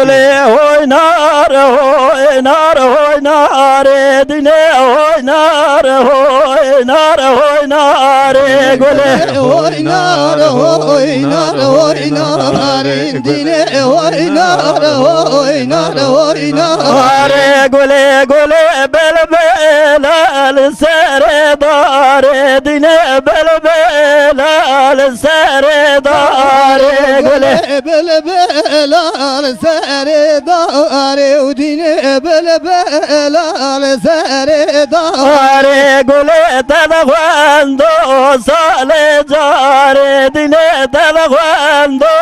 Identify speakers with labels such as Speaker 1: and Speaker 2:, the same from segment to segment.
Speaker 1: gole oynar oynar oynar dine oynar oynar oynar gole
Speaker 2: oynar oynar oynar dine oynar oynar oynar
Speaker 1: are gole gole bel bel al seredar dine bel bel al seredar gole
Speaker 2: bel bel al seredar dine bel bel al seredar
Speaker 1: are gole tada cuando sale jare dine tada cuando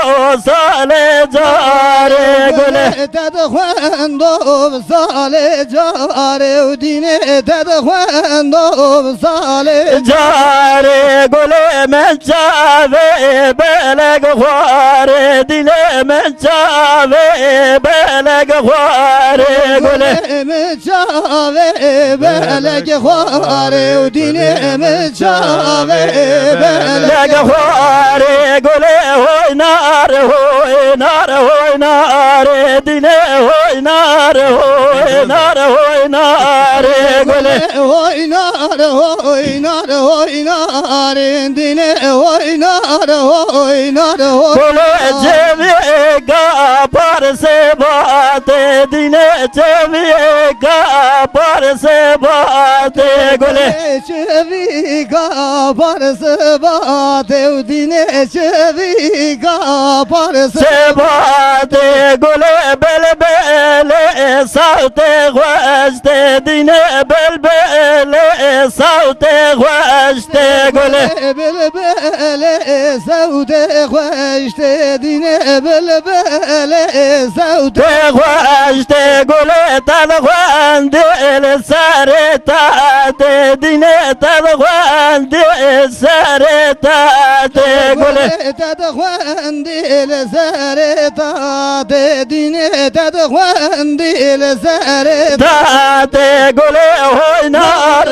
Speaker 1: sale jare gole
Speaker 2: tada cuando sale jare dine tada cuando sale
Speaker 1: jare gole men chave beleg khware dine men chave beleg khware gole
Speaker 2: men chave beleg khware dine men chave
Speaker 1: beleg khware gole oynar oynar oynar dine oynar oynar oynar gole
Speaker 2: oynar oynar oynar dine oynar oynar
Speaker 1: gole ceviye kapar se bate dine ceviye kapar se bate gole
Speaker 2: cevi kapar se bate dine cevi kapar
Speaker 1: se bate gole bel bele saute guaste dine bel bele saute guaste gole
Speaker 2: bel bele saute guaste dine bel bele saute
Speaker 1: guaste gole tal guande el sareta dine tal guande sareta gole
Speaker 2: tal guande el sareta dine tal guande el sareta
Speaker 1: gole oynar